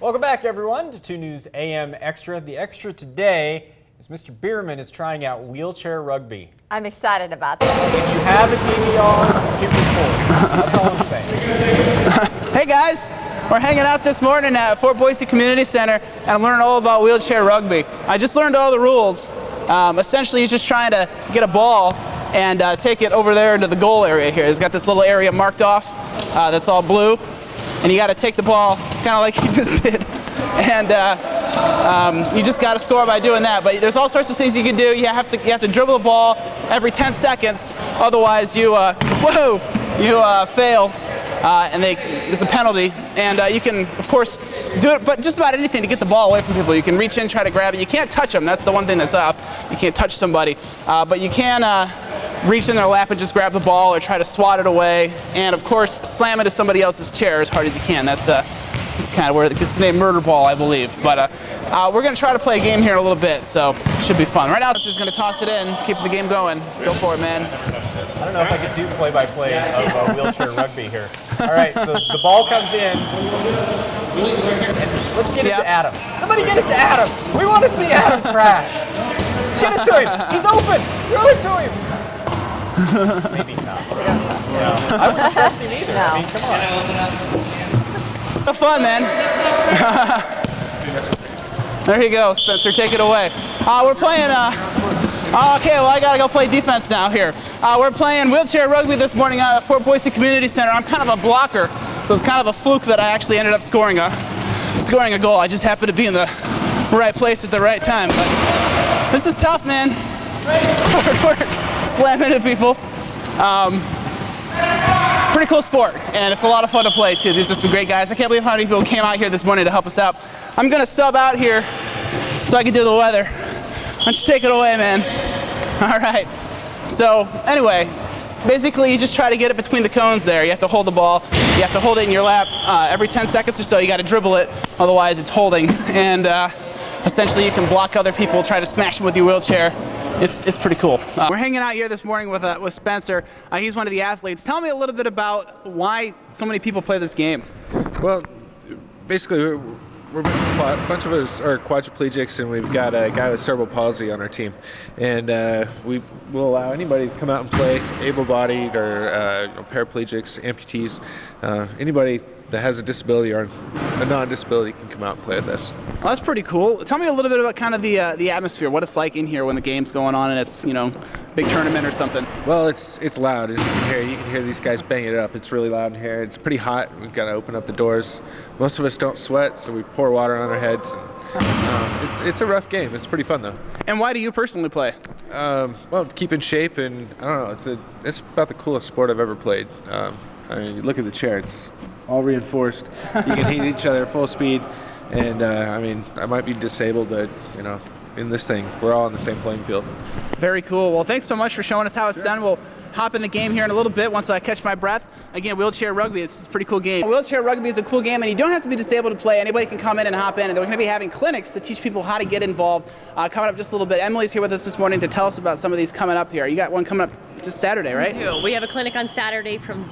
Welcome back, everyone, to 2 News AM Extra. The extra today is Mr. Behrman is trying out wheelchair rugby. I'm excited about this. If you have a DVR, hit record. That's all I'm saying. Hey guys, we're hanging out this morning at Fort Boise Community Center, and I'm learning all about wheelchair rugby. I just learned all the rules. Essentially, you're just trying to get a ball and take it over there into the goal area here. It's got this little area marked off that's all blue, and you got to take the ball kind of like you just did. And you just got to score by doing that. But there's all sorts of things you can do. You have to dribble the ball every 10 seconds. Otherwise, you fail, and there's a penalty. And you can, of course, do it, but just about anything to get the ball away from people. You can reach in, try to grab it. You can't touch them. That's the one thing that's off. You can't touch somebody. But you can reach in their lap and just grab the ball or try to swat it away. And, of course, slam it to somebody else's chair as hard as you can. That's kind of where it gets the name murder ball, I believe. But we're going to try to play a game here in a little bit, so it should be fun. Right now, it's just going to toss it in, keep the game going. Go for it, man. I don't know if I could do play-by-play of wheelchair rugby here. All right, so the ball comes in. Let's get it to Adam. Somebody get it to Adam. We want to see Adam crash. Get it to him. He's open. Throw it to him. Maybe not. I wouldn't trust him either. No. I mean, come on. Have fun, man. There you go, Spencer. Take it away. We're playing. Okay, well, I gotta go play defense now here. We're playing wheelchair rugby this morning at Fort Boise Community Center. I'm kind of a blocker, so it's kind of a fluke that I actually ended up scoring a goal. I just happened to be in the right place at the right time. But this is tough, man. Hard work, slamming at people. Pretty cool sport, and it's a lot of fun to play too. These are some great guys. I can't believe how many people came out here this morning to help us out. I'm gonna sub out here so I can do the weather. Why don't you take it away, man? All right. So anyway, basically you just try to get it between the cones there. You have to hold the ball. You have to hold it in your lap every 10 seconds or so. You got to dribble it, otherwise it's holding. And essentially you can block other people, try to smash them with your wheelchair. It's pretty cool. We're hanging out here this morning with Spencer. He's one of the athletes. Tell me a little bit about why so many people play this game. Well, basically, a bunch of us are quadriplegics, and we've got a guy with cerebral palsy on our team. And we will allow anybody to come out and play, able-bodied or paraplegics, amputees, anybody that has a disability or a non-disability can come out and play with us. Well, that's pretty cool. Tell me a little bit about kind of the atmosphere, what it's like in here when the game's going on and it's, big tournament or something. Well, it's loud, as you can hear. You can hear these guys bang it up. It's really loud in here. It's pretty hot. We've got to open up the doors. Most of us don't sweat, so we pour water on our heads. It's a rough game. It's pretty fun, though. And why do you personally play? Well, to keep in shape, and I don't know. It's about the coolest sport I've ever played. I mean, you look at the chair. It's all reinforced. You can hit each other full speed, and I mean, I might be disabled, but in this thing, we're all on the same playing field. Very cool. Well, thanks so much for showing us how it's done. We'll hop in the game here in a little bit once I catch my breath. Again, wheelchair rugby, it's a pretty cool game. Wheelchair rugby is a cool game, and you don't have to be disabled to play. Anybody can come in and hop in, and we're going to be having clinics to teach people how to get involved coming up just a little bit. Emily's here with us this morning to tell us about some of these coming up here. You got one coming up just Saturday, right? We do. We have a clinic on Saturday from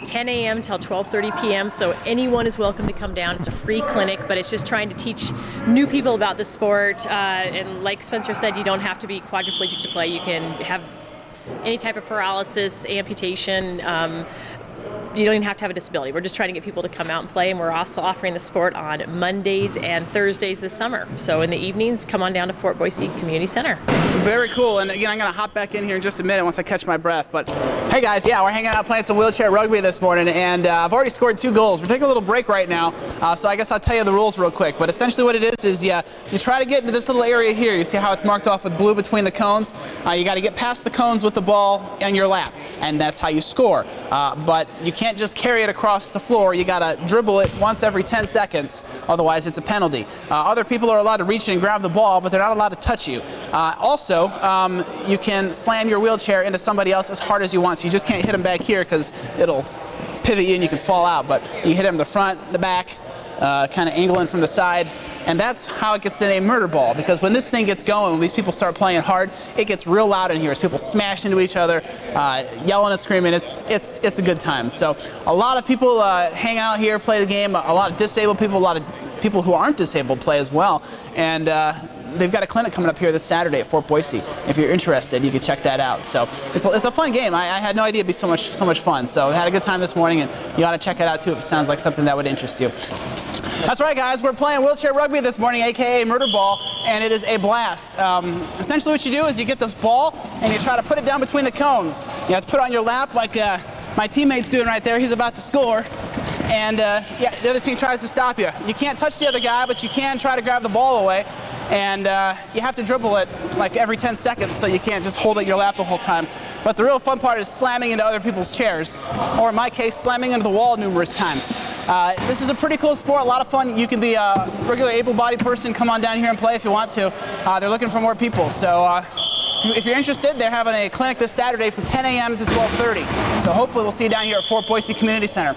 10 a.m. till 12:30 p.m. So anyone is welcome to come down. It's a free clinic, but it's just trying to teach new people about the sport. And like Spencer said, you don't have to be quadriplegic to play. You can have any type of paralysis, amputation. You don't even have to have a disability. We're just trying to get people to come out and play, and we're also offering the sport on Mondays and Thursdays this summer. So in the evenings, come on down to Fort Boise Community Center. Very cool. And again, I'm going to hop back in here in just a minute once I catch my breath. But hey guys, yeah, we're hanging out playing some wheelchair rugby this morning, and I've already scored 2 goals. We're taking a little break right now, so I guess I'll tell you the rules real quick. But essentially what it is you try to get into this little area here. You see how it's marked off with blue between the cones? You got to get past the cones with the ball in your lap, and that's how you score. But you can't just carry it across the floor. You got to dribble it once every 10 seconds, otherwise it's a penalty. Other people are allowed to reach in and grab the ball, but they're not allowed to touch you. Also, you can slam your wheelchair into somebody else as hard as you want, so you just can't hit them back here because it'll pivot you and you can fall out, but you hit them the front, the back, kind of angling from the side, And that's how it gets the name murder ball, because when this thing gets going, when these people start playing hard, it gets real loud in here as people smash into each other, yelling and screaming. It's a good time. So a lot of people hang out here, play the game. A lot of disabled people, a lot of people who aren't disabled play as well. And they've got a clinic coming up here this Saturday at Fort Boise. If you're interested, you can check that out. So it's a fun game. I had no idea it'd be so much fun. So I had a good time this morning, and you ought to check it out too if it sounds like something that would interest you. That's right, guys. We're playing wheelchair rugby this morning, aka murder ball, and it is a blast. Essentially what you do is you get this ball and you try to put it down between the cones. You have to put it on your lap like my teammate's doing right there. He's about to score. And yeah, the other team tries to stop you. You can't touch the other guy, but you can try to grab the ball away. And you have to dribble it like every 10 seconds, so you can't just hold it in your lap the whole time. But the real fun part is slamming into other people's chairs, or in my case, slamming into the wall numerous times. This is a pretty cool sport, a lot of fun. You can be a regular able-bodied person, come on down here and play if you want to. They're looking for more people. So if you're interested, they're having a clinic this Saturday from 10 a.m. to 12:30. So hopefully we'll see you down here at Fort Boise Community Center.